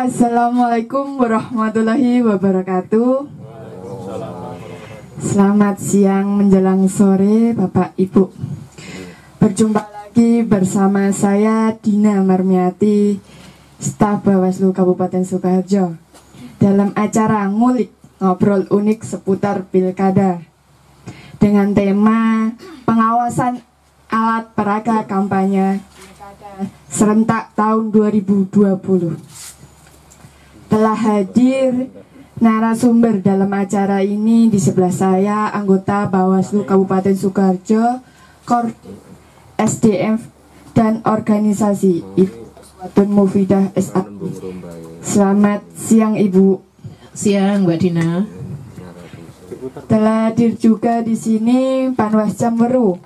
Assalamualaikum warahmatullahi wabarakatuh. Selamat siang menjelang sore Bapak Ibu. Berjumpa lagi bersama saya Dina Marmiati, staf Bawaslu Kabupaten Sukoharjo, dalam acara Ngulik Ngobrol Unik seputar Pilkada dengan tema pengawasan alat peraga kampanye Pilkada serentak tahun 2020. Telah hadir narasumber dalam acara ini. Di sebelah saya anggota Bawaslu Kabupaten Sukoharjo, SDM dan organisasi Ibu Uswatun Mufidah SA. Selamat siang Ibu. Siang Mbak Dina. Telah hadir juga di sini Panwascam Weru,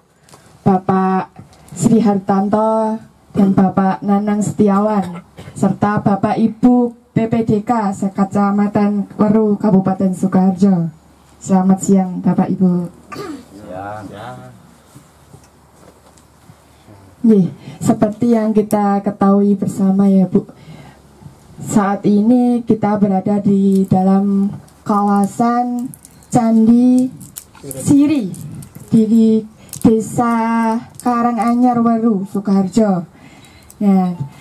Bapak Sri Hartanto dan Bapak Nanang Setiawan, serta Bapak Ibu PPDK Sekecamatan Weru Kabupaten Sukoharjo. Selamat siang Bapak Ibu. Seperti yang kita ketahui bersama ya Bu, saat ini kita berada di dalam kawasan Candi Siri di Desa Karanganyar Weru Sukoharjo. Nah,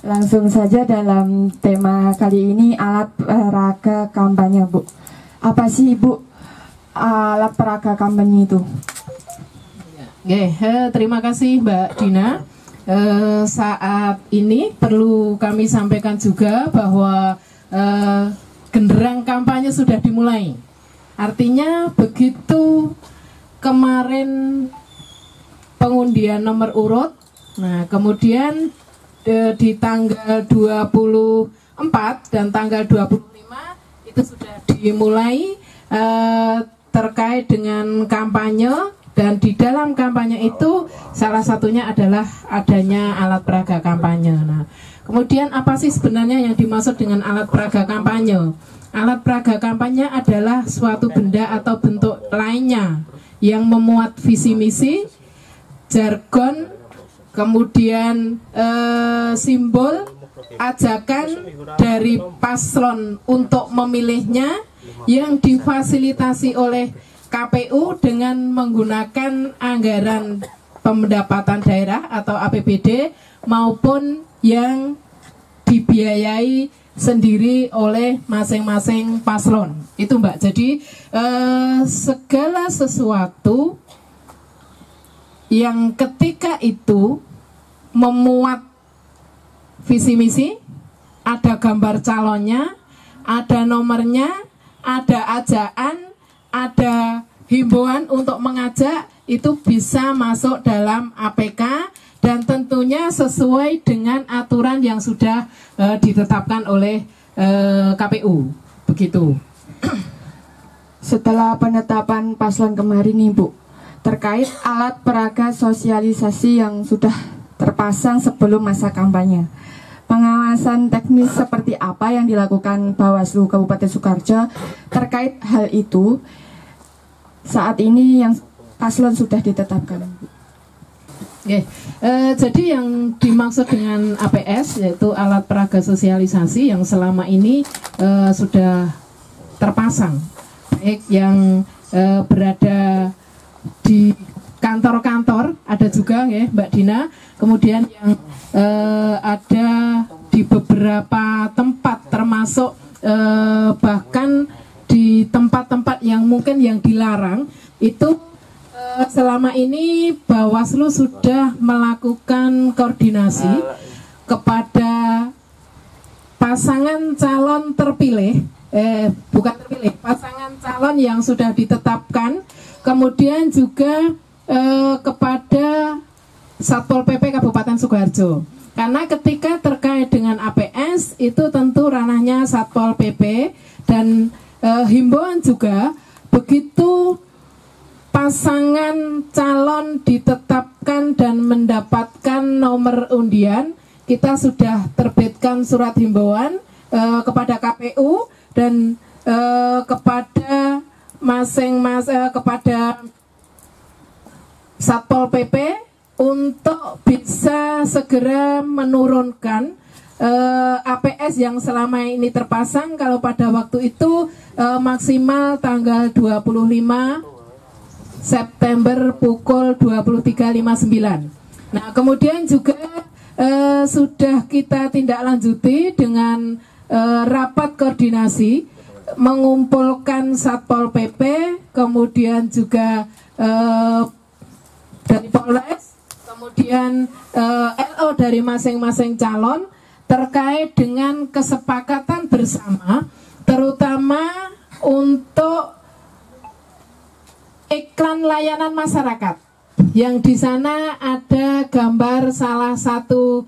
langsung saja dalam tema kali ini, alat peraga kampanye Bu. Apa sih Bu alat peraga kampanye itu? Terima kasih Mbak Dina. Saat ini perlu kami sampaikan juga bahwa genderang kampanye sudah dimulai. Artinya begitu kemarin pengundian nomor urut, nah kemudian di tanggal 24 dan tanggal 25 itu sudah dimulai terkait dengan kampanye, dan di dalam kampanye itu salah satunya adalah adanya alat peraga kampanye. Nah, kemudian apa sih sebenarnya yang dimaksud dengan alat peraga kampanye? Alat peraga kampanye adalah suatu benda atau bentuk lainnya yang memuat visi misi, jargon, kemudian simbol, ajakan dari paslon untuk memilihnya yang difasilitasi oleh KPU dengan menggunakan anggaran pendapatan daerah atau APBD maupun yang dibiayai sendiri oleh masing-masing paslon. Itu Mbak. Jadi segala sesuatu yang ketika itu memuat visi misi, ada gambar calonnya, ada nomornya, ada ajaan, ada himbauan untuk mengajak, itu bisa masuk dalam APK dan tentunya sesuai dengan aturan yang sudah ditetapkan oleh KPU. Begitu. Setelah penetapan paslon kemarin nih Bu, terkait alat peraga sosialisasi yang sudah terpasang sebelum masa kampanye, pengawasan teknis seperti apa yang dilakukan Bawaslu Kabupaten Sukoharjo terkait hal itu saat ini yang paslon sudah ditetapkan? Jadi yang dimaksud dengan APS yaitu alat peraga sosialisasi yang selama ini sudah terpasang, baik yang berada di kantor-kantor, ada juga ya Mbak Dina, kemudian yang ada di beberapa tempat, termasuk bahkan di tempat-tempat yang mungkin yang dilarang. Itu selama ini Bawaslu sudah melakukan koordinasi kepada pasangan calon terpilih, pasangan calon yang sudah ditetapkan, kemudian juga kepada Satpol PP Kabupaten Sukoharjo. Karena ketika terkait dengan APS itu tentu ranahnya Satpol PP, dan himbauan juga begitu pasangan calon ditetapkan dan mendapatkan nomor undian, kita sudah terbitkan surat himbauan kepada KPU dan kepada kepada Satpol PP untuk bisa segera menurunkan APS yang selama ini terpasang kalau pada waktu itu maksimal tanggal 25 September pukul 23.59. Nah, kemudian juga sudah kita tindak lanjuti dengan rapat koordinasi mengumpulkan Satpol PP, kemudian juga dari Polres, kemudian LO dari masing-masing calon terkait dengan kesepakatan bersama, terutama untuk iklan layanan masyarakat, yang di sana ada gambar salah satu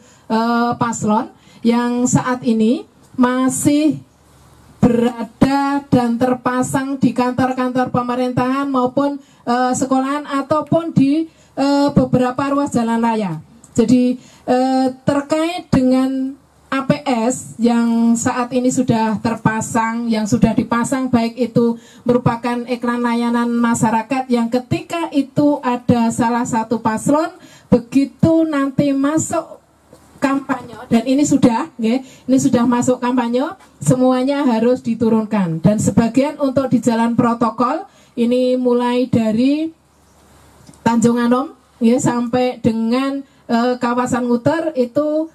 paslon yang saat ini masih berada dan terpasang di kantor-kantor pemerintahan maupun sekolahan ataupun di beberapa ruas jalan raya. Jadi terkait dengan APS yang saat ini sudah terpasang, yang sudah dipasang, baik itu merupakan iklan layanan masyarakat yang ketika itu ada salah satu paslon, begitu nanti masuk kampanye, dan ini sudah masuk kampanye, semuanya harus diturunkan. Dan sebagian untuk di jalan protokol, ini mulai dari Tanjung Anom sampai dengan kawasan Nguter itu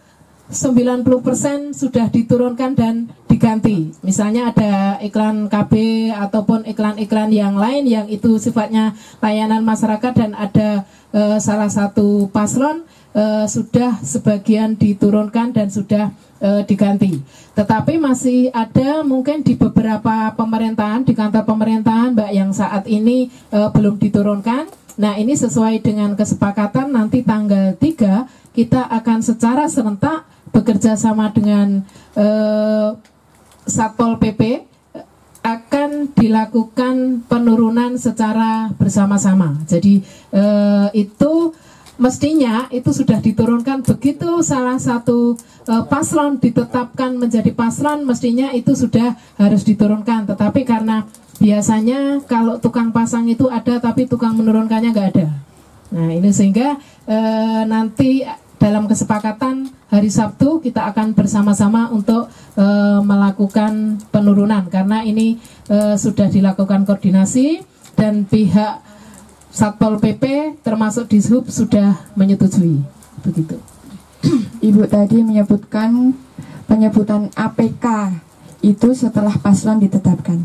90% sudah diturunkan dan diganti. Misalnya ada iklan KB ataupun iklan-iklan yang lain yang itu sifatnya layanan masyarakat dan ada salah satu paslon sudah sebagian diturunkan dan sudah diganti. Tetapi masih ada mungkin di beberapa pemerintahan, di kantor pemerintahan Mbak, yang saat ini belum diturunkan. Nah, ini sesuai dengan kesepakatan nanti tanggal 3 kita akan secara serentak bekerja sama dengan Satpol PP akan dilakukan penurunan secara bersama-sama. Jadi itu mestinya itu sudah diturunkan begitu salah satu paslon ditetapkan menjadi paslon, mestinya itu sudah harus diturunkan. Tetapi karena biasanya kalau tukang pasang itu ada tapi tukang menurunkannya nggak ada. Nah, ini sehingga nanti dalam kesepakatan hari Sabtu kita akan bersama-sama untuk melakukan penurunan, karena ini sudah dilakukan koordinasi dan pihak Satpol PP termasuk Dishub sudah menyetujui. Begitu. Ibu tadi menyebutkan penyebutan APK itu setelah paslon ditetapkan.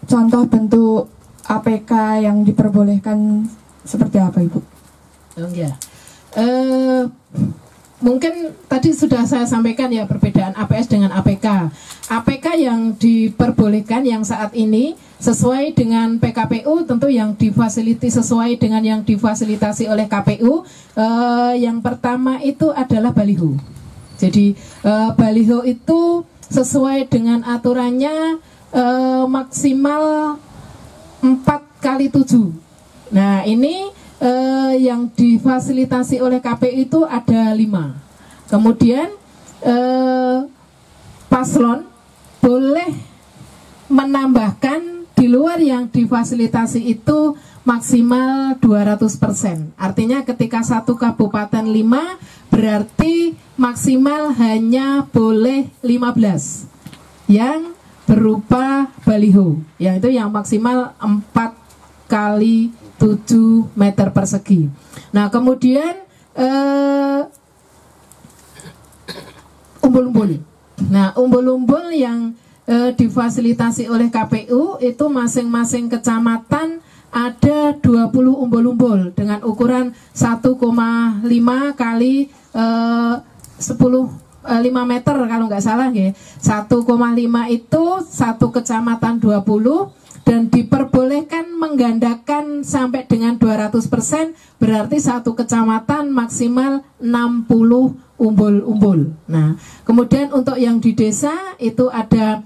Contoh bentuk APK yang diperbolehkan seperti apa, Ibu? Oh ya. Mungkin tadi sudah saya sampaikan ya perbedaan APS dengan APK. APK yang diperbolehkan yang saat ini sesuai dengan PKPU, tentu yang difasilitasi sesuai dengan yang difasilitasi oleh KPU. Yang pertama itu adalah baliho. Jadi baliho itu sesuai dengan aturannya maksimal 4x7. Nah, ini yang difasilitasi oleh KPU itu ada 5. Kemudian paslon boleh menambahkan di luar yang difasilitasi itu maksimal 200%. Artinya ketika satu kabupaten 5 berarti maksimal hanya boleh 15 yang berupa baliho, yang itu yang maksimal 4x7 meter persegi. Nah, kemudian umbul-umbul. Nah, umbul-umbul yang difasilitasi oleh KPU itu masing-masing kecamatan ada 20 umbul-umbul dengan ukuran 1,5 kali 5 meter kalau nggak salah ya. 1,5 itu satu kecamatan 20 dan diperbolehkan menggandakan sampai dengan 200%, berarti satu kecamatan maksimal 60 umbul-umbul. Nah, kemudian untuk yang di desa itu ada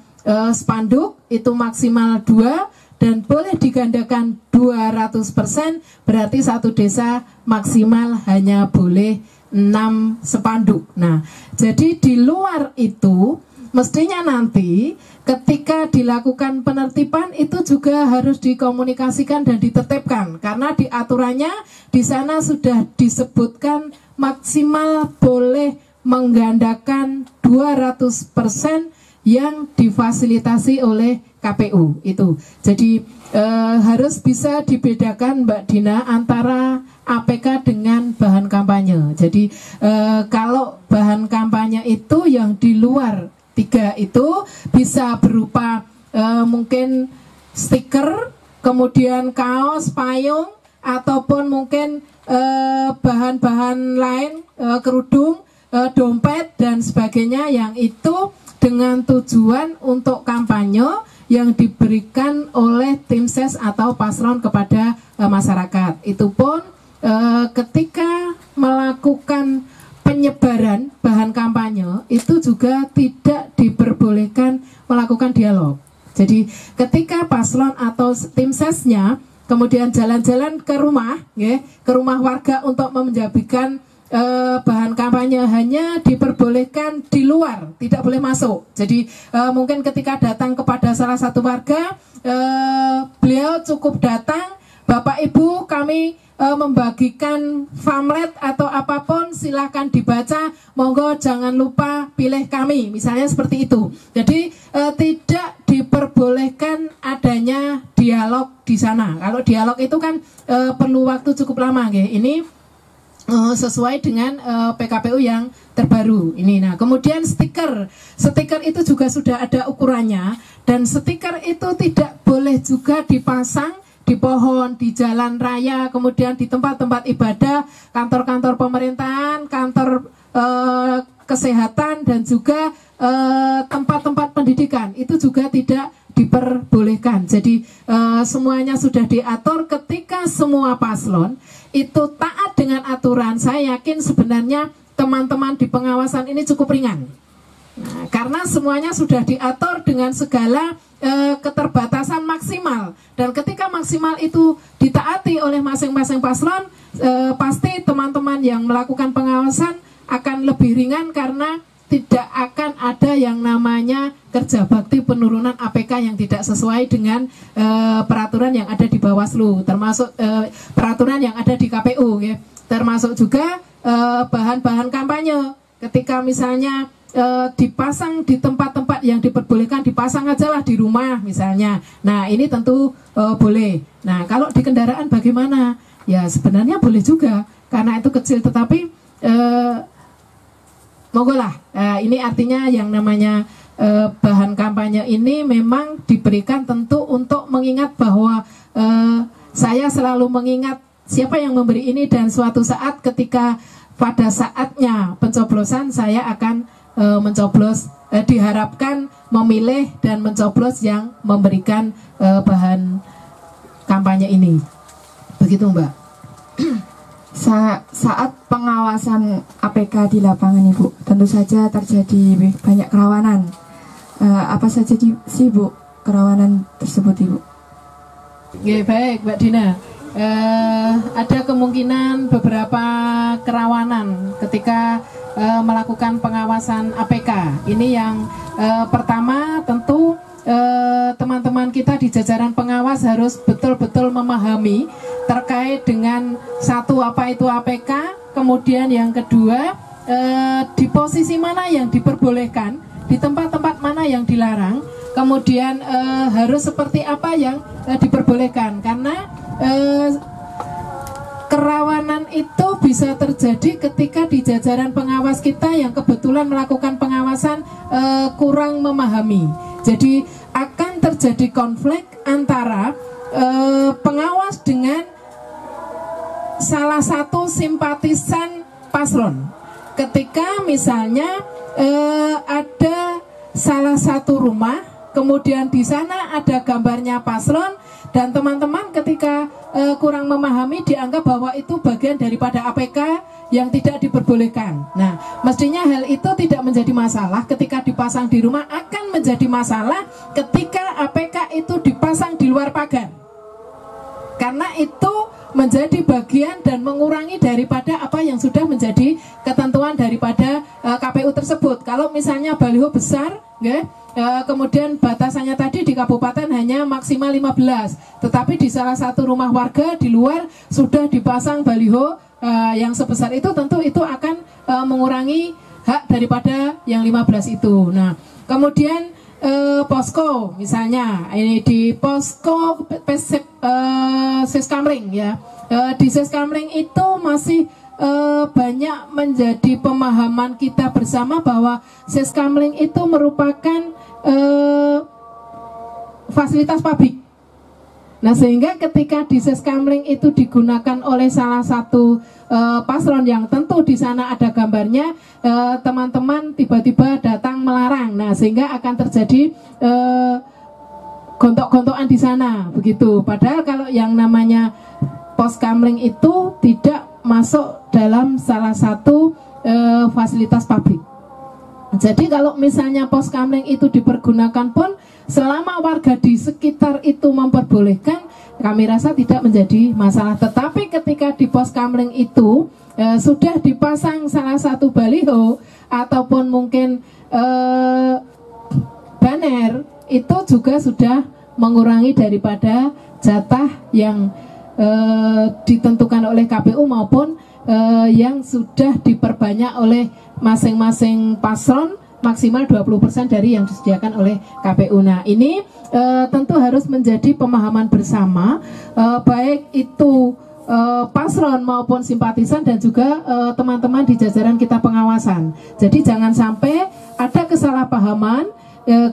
spanduk itu maksimal 2 dan boleh digandakan 200%, berarti satu desa maksimal hanya boleh 6 spanduk. Nah, jadi di luar itu mestinya nanti ketika dilakukan penertiban itu juga harus dikomunikasikan dan ditertibkan, karena di aturannya di sana sudah disebutkan maksimal boleh menggandakan 200% yang difasilitasi oleh KPU itu. Jadi harus bisa dibedakan Mbak Dina antara APK dengan bahan kampanye. Jadi kalau bahan kampanye itu yang di luar 3 itu bisa berupa mungkin stiker, kemudian kaos, payung, ataupun mungkin bahan-bahan lain, kerudung, dompet dan sebagainya, yang itu dengan tujuan untuk kampanye yang diberikan oleh tim ses atau paslon kepada masyarakat. Itu pun ketika melakukan penyebaran bahan kampanye itu juga tidak diperbolehkan melakukan dialog. Jadi ketika paslon atau tim sesnya kemudian jalan-jalan ke rumah, ke rumah warga untuk menjabikan bahan kampanye, hanya diperbolehkan di luar, tidak boleh masuk. Jadi mungkin ketika datang kepada salah satu warga, beliau cukup datang, Bapak Ibu kami membagikan pamflet atau apapun, silahkan dibaca, monggo jangan lupa pilih kami, misalnya seperti itu. Jadi tidak diperbolehkan adanya dialog di sana. Kalau dialog itu kan perlu waktu cukup lama, ini sesuai dengan PKPU yang terbaru ini. Nah, kemudian stiker itu juga sudah ada ukurannya, dan stiker itu tidak boleh juga dipasang di pohon, di jalan raya, kemudian di tempat-tempat ibadah, kantor-kantor pemerintahan, kantor kesehatan, dan juga tempat-tempat pendidikan. Itu juga tidak diperbolehkan. Jadi semuanya sudah diatur. Ketika semua paslon itu taat dengan aturan, saya yakin sebenarnya teman-teman di pengawasan ini cukup ringan. Nah, karena semuanya sudah diatur dengan segala keterbatasan maksimal, dan ketika maksimal itu ditaati oleh masing-masing paslon, pasti teman-teman yang melakukan pengawasan akan lebih ringan, karena tidak akan ada yang namanya kerja bakti penurunan APK yang tidak sesuai dengan peraturan yang ada di Bawaslu, termasuk peraturan yang ada di KPU, ya. Termasuk juga bahan-bahan kampanye. Ketika misalnya dipasang di tempat-tempat yang diperbolehkan, dipasang aja lah di rumah misalnya. Nah, ini tentu boleh. Nah, kalau di kendaraan bagaimana? Ya sebenarnya boleh juga, karena itu kecil, tetapi monggo lah. Ini artinya yang namanya bahan kampanye ini memang diberikan tentu untuk mengingat bahwa saya selalu mengingat siapa yang memberi ini, dan suatu saat ketika pada saatnya pencoblosan saya akan mencoblos, diharapkan memilih dan mencoblos yang memberikan bahan kampanye ini. Begitu Mbak. Saat pengawasan APK di lapangan Ibu, tentu saja terjadi banyak kerawanan. Apa saja sih Bu kerawanan tersebut Ibu? Ya, baik Mbak Dina. Ada kemungkinan beberapa kerawanan ketika melakukan pengawasan APK. Ini yang pertama, tentu teman-teman kita di jajaran pengawas harus betul-betul memahami terkait dengan satu, apa itu APK, kemudian yang kedua di posisi mana yang diperbolehkan, di tempat-tempat mana yang dilarang, kemudian harus seperti apa yang diperbolehkan, karena kerawanan itu bisa terjadi ketika di jajaran pengawas kita yang kebetulan melakukan pengawasan kurang memahami. Jadi akan terjadi konflik antara pengawas dengan salah satu simpatisan paslon. Ketika misalnya ada salah satu rumah, kemudian di sana ada gambarnya paslon, dan teman-teman ketika kurang memahami dianggap bahwa itu bagian daripada APK yang tidak diperbolehkan. Nah, mestinya hal itu tidak menjadi masalah ketika dipasang di rumah, akan menjadi masalah ketika APK itu dipasang di luar pagar. Karena itu menjadi bagian dan mengurangi daripada apa yang sudah menjadi ketentuan daripada KPU tersebut. Kalau misalnya baliho besar, kemudian batasannya tadi di kabupaten hanya maksimal 15, tetapi di salah satu rumah warga di luar sudah dipasang baliho yang sebesar itu, tentu itu akan mengurangi hak daripada yang 15 itu. Nah, kemudian posko misalnya ini di posko Seskamling ya, di Seskamling itu masih banyak menjadi pemahaman kita bersama bahwa Seskamling itu merupakan fasilitas publik. Nah, sehingga ketika di Seskamling itu digunakan oleh salah satu paslon yang tentu di sana ada gambarnya, teman-teman tiba-tiba datang melarang. Nah, sehingga akan terjadi gontok-gontokan di sana, begitu. Padahal kalau yang namanya Poskamling itu tidak masuk dalam salah satu fasilitas publik. Jadi kalau misalnya Poskamling itu dipergunakan pun selama warga di sekitar itu memperbolehkan, kami rasa tidak menjadi masalah. Tetapi ketika di Poskamling itu sudah dipasang salah satu baliho ataupun mungkin banner, itu juga sudah mengurangi daripada jatah yang ditentukan oleh KPU maupun yang sudah diperbanyak oleh masing-masing paslon maksimal 20% dari yang disediakan oleh KPU. Nah, ini tentu harus menjadi pemahaman bersama, baik itu paslon maupun simpatisan dan juga teman-teman di jajaran kita pengawasan. Jadi jangan sampai ada kesalahpahaman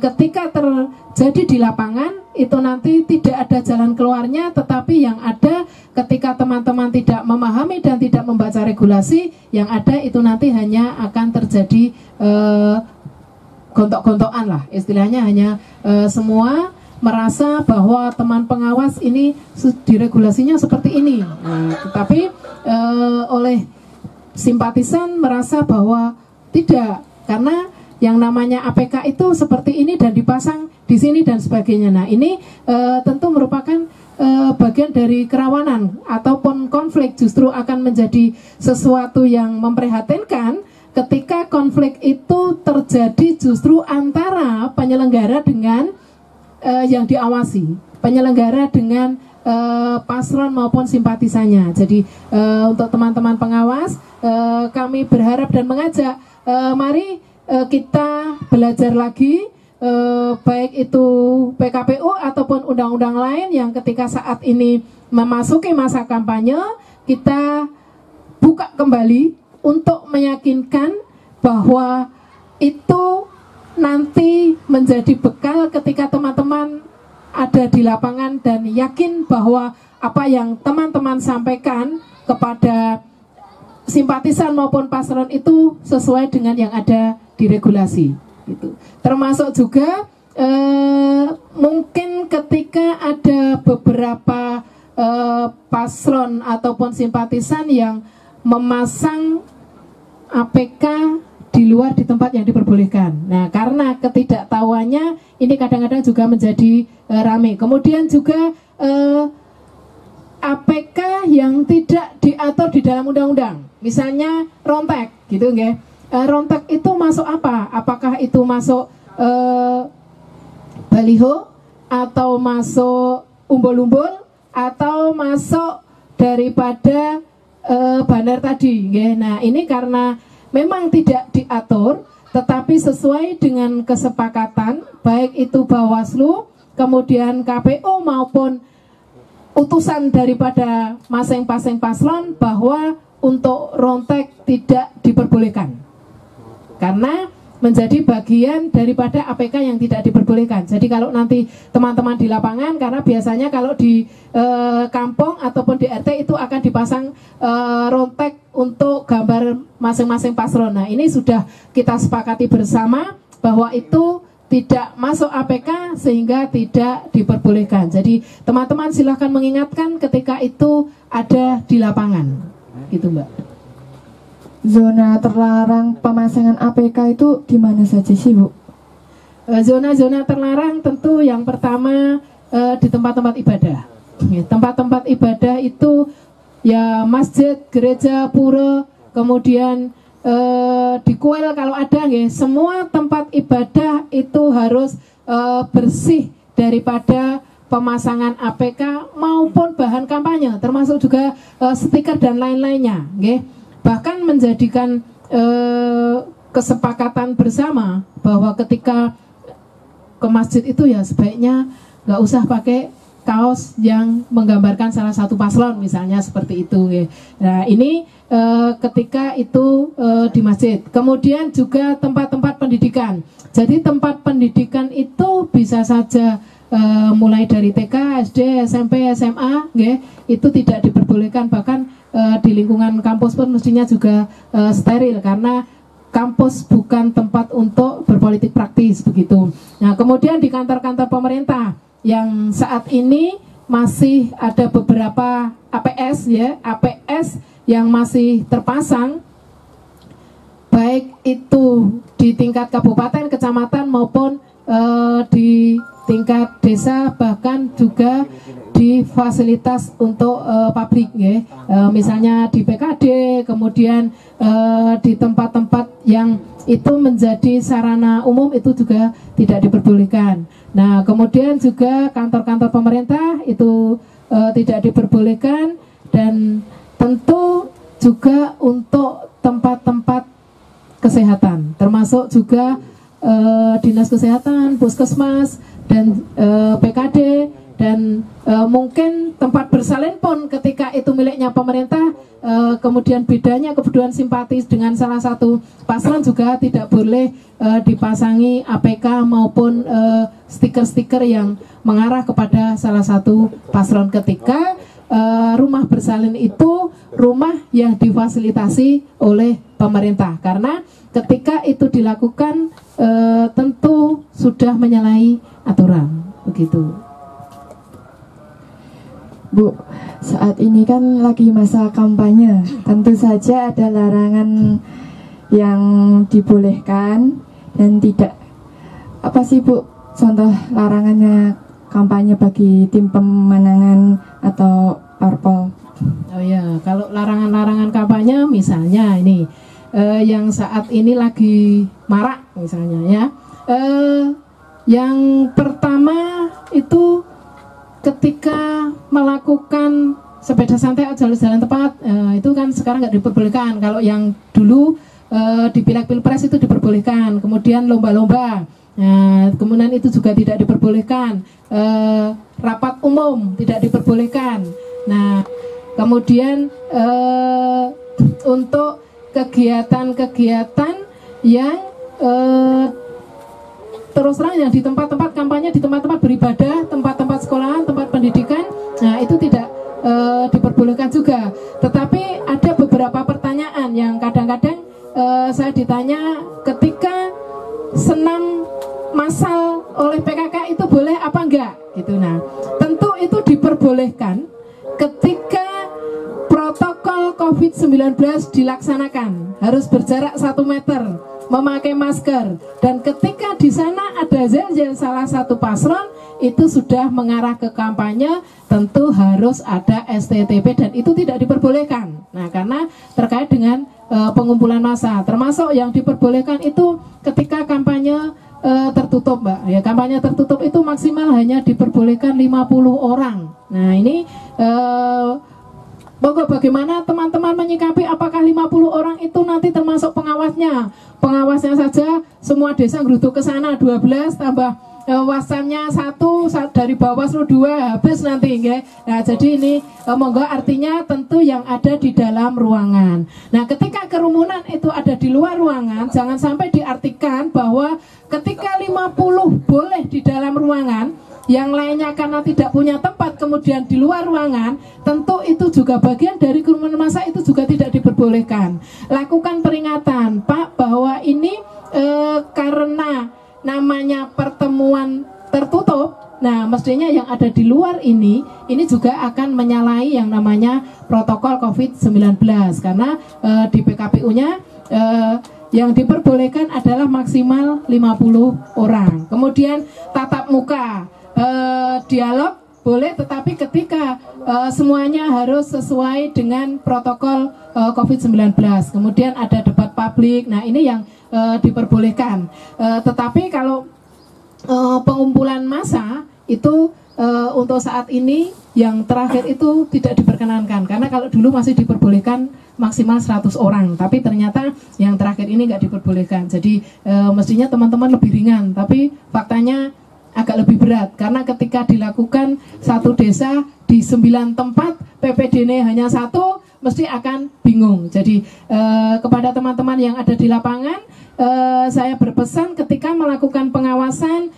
ketika terjadi di lapangan, itu nanti tidak ada jalan keluarnya, tetapi yang ada ketika teman-teman tidak memahami dan tidak membaca regulasi, yang ada itu nanti hanya akan terjadi gontok-gontokan lah, istilahnya hanya semua merasa bahwa teman pengawas ini diregulasinya seperti ini. Nah, tetapi oleh simpatisan merasa bahwa tidak, karena yang namanya APK itu seperti ini dan dipasang di sini dan sebagainya. Nah, ini tentu merupakan bagian dari kerawanan ataupun konflik, justru akan menjadi sesuatu yang memprihatinkan ketika konflik itu terjadi justru antara penyelenggara dengan yang diawasi, penyelenggara dengan paslon maupun simpatisannya. Jadi untuk teman-teman pengawas, kami berharap dan mengajak, mari kita belajar lagi, baik itu PKPU ataupun undang-undang lain yang ketika saat ini memasuki masa kampanye, kita buka kembali untuk meyakinkan bahwa itu nanti menjadi bekal ketika teman-teman ada di lapangan dan yakin bahwa apa yang teman-teman sampaikan kepada simpatisan maupun paslon itu sesuai dengan yang ada di regulasi gitu. Termasuk juga mungkin ketika ada beberapa paslon ataupun simpatisan yang memasang APK di luar di tempat yang diperbolehkan. Nah, karena ketidaktahuannya ini kadang-kadang juga menjadi rame. Kemudian juga APK yang tidak diatur di dalam undang-undang, misalnya rontek gitu nggih. Rontek itu masuk apa? Apakah itu masuk baliho atau masuk umbul-umbul atau masuk daripada banner tadi nggih. Nah, ini karena memang tidak diatur, tetapi sesuai dengan kesepakatan baik itu Bawaslu, kemudian KPU maupun utusan daripada masing-masing paslon bahwa untuk rontek tidak diperbolehkan karena menjadi bagian daripada APK yang tidak diperbolehkan. Jadi kalau nanti teman-teman di lapangan, karena biasanya kalau di kampung ataupun di RT itu akan dipasang rontek untuk gambar masing-masing paslon. Nah, ini sudah kita sepakati bersama bahwa itu tidak masuk APK sehingga tidak diperbolehkan. Jadi teman-teman silahkan mengingatkan ketika itu ada di lapangan, gitu Mbak. Zona terlarang pemasangan APK itu di mana saja sih, Bu? Zona-zona terlarang tentu yang pertama di tempat-tempat ibadah. Tempat-tempat ibadah itu ya masjid, gereja, pura, kemudian di kuil kalau ada, ya, semua tempat ibadah itu harus bersih daripada pemasangan APK maupun bahan kampanye, termasuk juga stiker dan lain-lainnya, nggih. Bahkan menjadikan kesepakatan bersama bahwa ketika ke masjid itu ya sebaiknya nggak usah pakai kaos yang menggambarkan salah satu paslon misalnya seperti itu ya. Nah ini ketika itu di masjid. Kemudian juga tempat-tempat pendidikan. Jadi tempat pendidikan itu bisa saja mulai dari TK, SD, SMP, SMA ya, itu tidak diperbolehkan, bahkan di lingkungan kampus pun mestinya juga steril karena kampus bukan tempat untuk berpolitik praktis begitu. Nah, kemudian di kantor-kantor pemerintah yang saat ini masih ada beberapa APS ya, APS yang masih terpasang baik itu di tingkat kabupaten, kecamatan maupun di tingkat desa, bahkan juga di fasilitas untuk publik ya. Misalnya di PKD, kemudian di tempat-tempat yang itu menjadi sarana umum itu juga tidak diperbolehkan. Nah, kemudian juga kantor-kantor pemerintah itu tidak diperbolehkan, dan tentu juga untuk tempat-tempat kesehatan, termasuk juga dinas kesehatan, puskesmas, dan PKD, dan mungkin tempat bersalin pun ketika itu miliknya pemerintah, kemudian bedanya kebutuhan simpatis dengan salah satu paslon juga tidak boleh dipasangi APK maupun stiker-stiker yang mengarah kepada salah satu paslon ketika rumah bersalin itu rumah yang difasilitasi oleh pemerintah, karena ketika itu dilakukan tentu sudah menyalahi aturan begitu. Bu, saat ini kan lagi masa kampanye, tentu saja ada larangan yang dibolehkan dan tidak. Apa sih Bu contoh larangannya kampanye bagi tim pemenangan atau parpol? Oh ya, kalau larangan-larangan kampanye misalnya ini yang saat ini lagi marak misalnya ya. Yang pertama itu ketika melakukan sepeda santai atau jalan tepat, itu kan sekarang nggak diperbolehkan. Kalau yang dulu di pileg pilpres itu diperbolehkan. Kemudian lomba-lomba, kemudian itu juga tidak diperbolehkan. Rapat umum tidak diperbolehkan. Nah, kemudian untuk kegiatan-kegiatan yang terus terang yang di tempat-tempat kampanye, di tempat-tempat beribadah, tempat-tempat sekolahan, tempat pendidikan, nah itu tidak diperbolehkan juga. Tetapi ada beberapa pertanyaan yang kadang-kadang saya ditanya ketika senam massal oleh PKK itu boleh apa enggak gitu. Nah, tentu itu diperbolehkan ketika protokol COVID-19 dilaksanakan, harus berjarak 1 meter, memakai masker, dan ketika di sana ada zat-zat salah satu paslon itu sudah mengarah ke kampanye, tentu harus ada STTP dan itu tidak diperbolehkan. Nah, karena terkait dengan pengumpulan massa, termasuk yang diperbolehkan itu ketika kampanye tertutup, Mbak. Ya, kampanye tertutup itu maksimal hanya diperbolehkan 50 orang. Nah, ini bagaimana teman-teman menyikapi apakah 50 orang itu nanti termasuk pengawasnya? Pengawasnya saja semua desa geruduk ke sana 12 tambah wasannya 1 dari Bawaslu 2 habis nanti ya. Nah, jadi ini monggo artinya tentu yang ada di dalam ruangan. Nah, ketika kerumunan itu ada di luar ruangan, jangan sampai diartikan bahwa ketika 50 boleh di dalam ruangan, yang lainnya karena tidak punya tempat kemudian di luar ruangan, tentu itu juga bagian dari kerumunan massa, itu juga tidak diperbolehkan. Lakukan peringatan, Pak, bahwa ini karena namanya pertemuan tertutup, nah mestinya yang ada di luar ini juga akan menyalahi yang namanya protokol COVID-19, karena di PKPU-nya yang diperbolehkan adalah maksimal 50 orang. Kemudian tatap muka, dialog boleh, tetapi ketika semuanya harus sesuai dengan protokol COVID-19. Kemudian ada debat publik, nah ini yang diperbolehkan. Tetapi kalau pengumpulan massa itu untuk saat ini yang terakhir itu tidak diperkenankan, karena kalau dulu masih diperbolehkan maksimal 100 orang, tapi ternyata yang terakhir ini nggak diperbolehkan. Jadi mestinya teman-teman lebih ringan, tapi faktanya agak lebih berat, karena ketika dilakukan satu desa di 9 tempat PPDN hanya 1, mesti akan bingung. Jadi kepada teman-teman yang ada di lapangan, saya berpesan ketika melakukan pengawasan,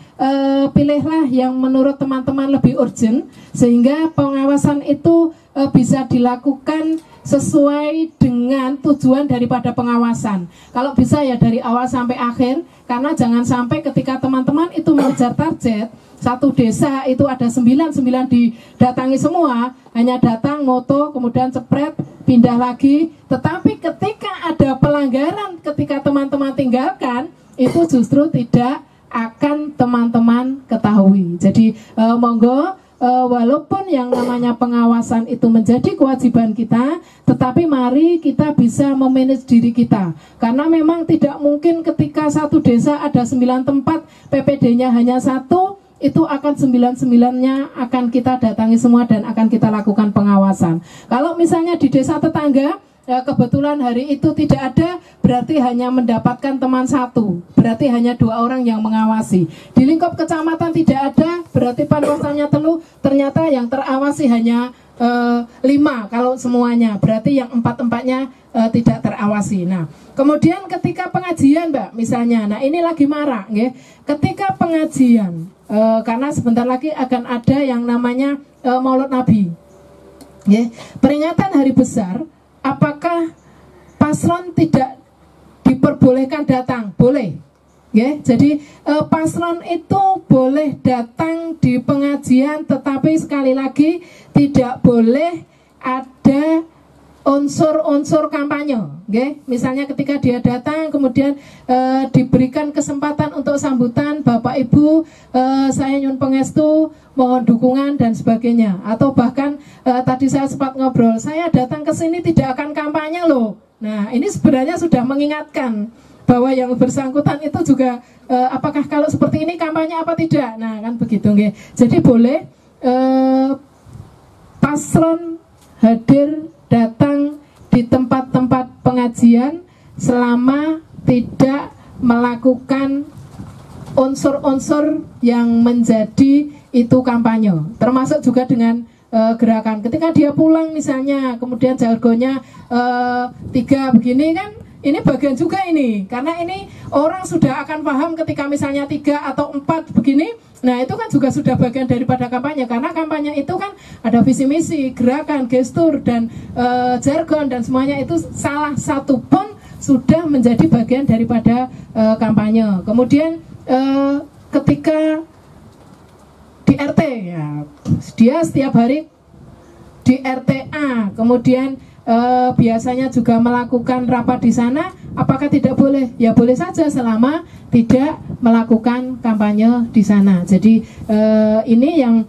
pilihlah yang menurut teman-teman lebih urgent, sehingga pengawasan itu bisa dilakukan sesuai dengan tujuan daripada pengawasan. Kalau bisa ya dari awal sampai akhir, karena jangan sampai ketika teman-teman itu mengejar target, satu desa itu ada 9 didatangi semua, hanya datang, moto, kemudian cepret, pindah lagi. Tetapi ketika ada pelanggaran, ketika teman-teman tinggalkan, itu justru tidak akan teman-teman ketahui. Jadi monggo, walaupun yang namanya pengawasan itu menjadi kewajiban kita, tetapi mari kita bisa memanage diri kita, karena memang tidak mungkin ketika satu desa ada 9 tempat PPD-nya hanya 1, itu akan 9-9-nya akan kita datangi semua dan akan kita lakukan pengawasan. Kalau misalnya di desa tetangga, kebetulan hari itu tidak ada, berarti hanya mendapatkan teman 1, berarti hanya 2 orang yang mengawasi. Di lingkup kecamatan tidak ada, berarti panwasannya telu, ternyata yang terawasi hanya 5 kalau semuanya, berarti yang 4-4-nya tidak terawasi. Nah, kemudian ketika pengajian, Mbak, misalnya, nah ini lagi marak, ya. Ketika pengajian, karena sebentar lagi akan ada yang namanya Maulid Nabi, ya. Peringatan hari besar, apakah paslon tidak diperbolehkan datang? Boleh, ya. Jadi paslon itu boleh datang di pengajian, tetapi sekali lagi tidak boleh ada unsur-unsur kampanye, okay? Misalnya ketika dia datang kemudian diberikan kesempatan untuk sambutan, Bapak Ibu, saya nyun pengestu, mohon dukungan dan sebagainya. Atau bahkan tadi saya sempat ngobrol, saya datang ke sini tidak akan kampanye loh. Nah, ini sebenarnya sudah mengingatkan bahwa yang bersangkutan itu juga apakah kalau seperti ini kampanye apa tidak. Nah, kan begitu, okay? Jadi boleh paslon hadir datang di tempat-tempat pengajian selama tidak melakukan unsur-unsur yang menjadi itu kampanye. Termasuk juga dengan gerakan. Ketika dia pulang misalnya, kemudian jargonnya 3 begini kan, ini bagian juga ini. Karena ini orang sudah akan paham ketika misalnya 3 atau 4 begini. Nah, itu kan juga sudah bagian daripada kampanye, karena kampanye itu kan ada visi misi, gerakan, gestur, dan jargon, dan semuanya itu salah satu pun sudah menjadi bagian daripada kampanye. Kemudian ketika di RT, ya, dia setiap hari di RTA, kemudian biasanya juga melakukan rapat di sana, apakah tidak boleh? Ya boleh saja selama tidak melakukan kampanye di sana. Jadi ini yang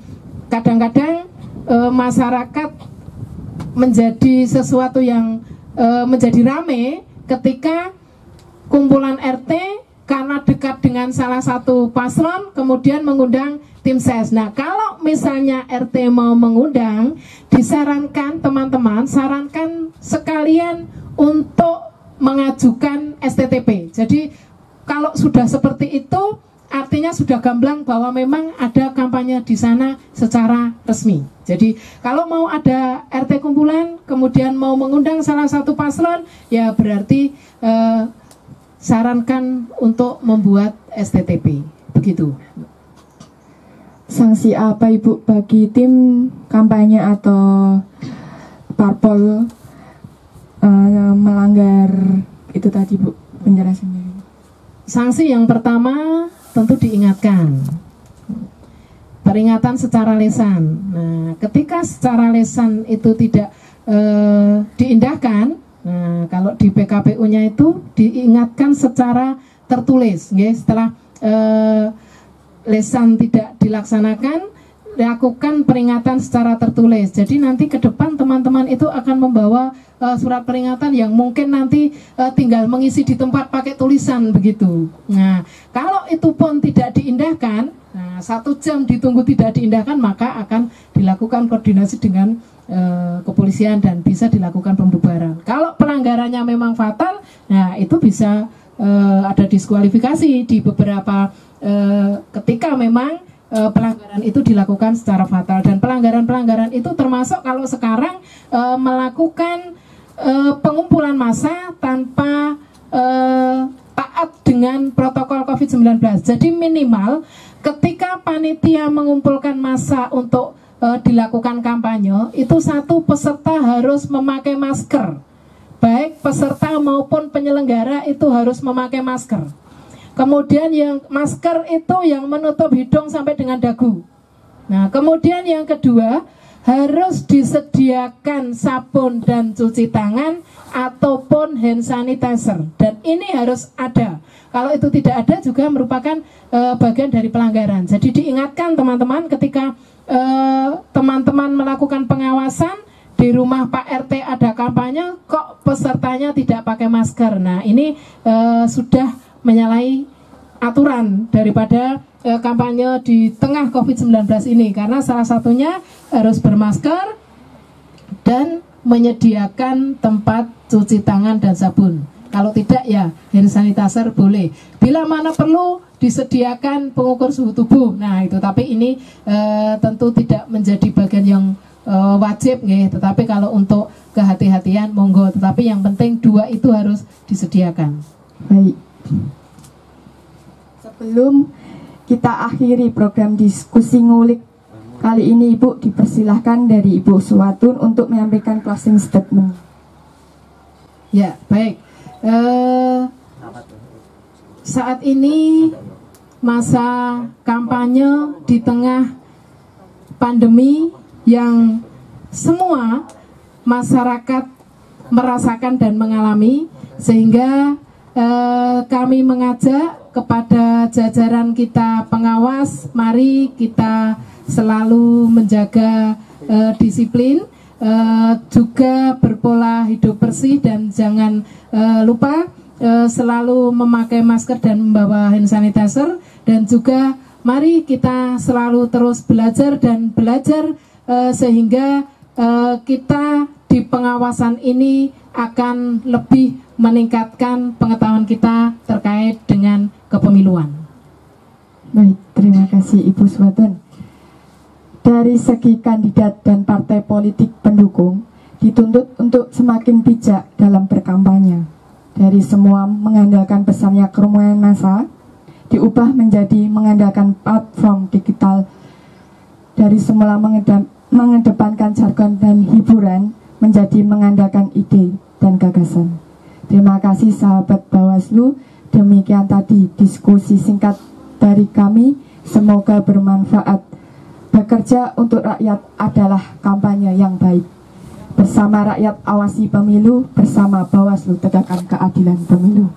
kadang-kadang masyarakat menjadi sesuatu yang menjadi rame ketika kumpulan RT karena dekat dengan salah satu paslon kemudian mengundang tim ses. Nah, kalau misalnya RT mau mengundang, disarankan teman-teman, sarankan sekalian untuk mengajukan STTP. Jadi kalau sudah seperti itu, artinya sudah gamblang bahwa memang ada kampanye di sana secara resmi. Jadi kalau mau ada RT kumpulan, kemudian mau mengundang salah satu paslon, ya berarti sarankan untuk membuat STTP. Begitu. Sanksi apa Ibu bagi tim kampanye atau parpol melanggar itu tadi Bu penjelasannya? Sanksi yang pertama tentu diingatkan, peringatan secara lisan. Nah, ketika secara lisan itu tidak diindahkan, nah kalau di PKPU-nya itu diingatkan secara tertulis, ya. Setelah lisan tidak dilaksanakan, lakukan peringatan secara tertulis. Jadi nanti ke depan teman-teman itu akan membawa surat peringatan yang mungkin nanti tinggal mengisi di tempat pakai tulisan begitu. Nah, kalau itu pun tidak diindahkan, nah 1 jam ditunggu tidak diindahkan, maka akan dilakukan koordinasi dengan kepolisian dan bisa dilakukan pembubaran. Kalau pelanggarannya memang fatal, nah itu bisa ada diskualifikasi di beberapa ketika memang pelanggaran itu dilakukan secara fatal. Dan pelanggaran-pelanggaran itu termasuk kalau sekarang melakukan pengumpulan massa tanpa taat dengan protokol COVID-19. Jadi minimal ketika panitia mengumpulkan massa untuk dilakukan kampanye, itu satu peserta harus memakai masker. Baik peserta maupun penyelenggara itu harus memakai masker. Kemudian yang masker itu yang menutup hidung sampai dengan dagu. Nah, kemudian yang kedua, harus disediakan sabun dan cuci tangan ataupun hand sanitizer. Dan ini harus ada. Kalau itu tidak ada juga merupakan bagian dari pelanggaran. Jadi diingatkan teman-teman ketika teman-teman melakukan pengawasan di rumah Pak RT ada kampanye, kok pesertanya tidak pakai masker. Nah, ini sudah menyalahi aturan daripada kampanye di tengah COVID-19 ini, karena salah satunya harus bermasker dan menyediakan tempat cuci tangan dan sabun. Kalau tidak ya hand sanitizer boleh. Bila mana perlu disediakan pengukur suhu tubuh. Nah itu, tapi ini tentu tidak menjadi bagian yang wajib nih. Tetapi kalau untuk kehati-hatian monggo. Tetapi yang penting 2 itu harus disediakan. Baik. Sebelum kita akhiri program diskusi ngulik kali ini, Ibu dipersilahkan dari Ibu Suwatun untuk menyampaikan closing statement. Ya, baik. Saat ini masa kampanye di tengah pandemi yang semua masyarakat merasakan dan mengalami, sehingga kami mengajak kepada jajaran kita pengawas, mari kita selalu menjaga disiplin, juga berpola hidup bersih, dan jangan lupa selalu memakai masker dan membawa hand sanitizer. Dan juga mari kita selalu terus belajar dan belajar sehingga kita di pengawasan ini akan lebih meningkatkan pengetahuan kita terkait dengan kepemiluan. Baik, terima kasih Ibu Suwatun. Dari segi kandidat dan partai politik pendukung dituntut untuk semakin bijak dalam berkampanye. Dari semua mengandalkan besarnya kerumunan massa, diubah menjadi mengandalkan platform digital. Dari semula mengedepankan jargon dan hiburan, menjadi mengandalkan ide dan gagasan. Terima kasih sahabat Bawaslu. Demikian tadi diskusi singkat dari kami. Semoga bermanfaat. Bekerja untuk rakyat adalah kampanye yang baik. Bersama rakyat awasi pemilu, bersama Bawaslu tegakkan keadilan pemilu.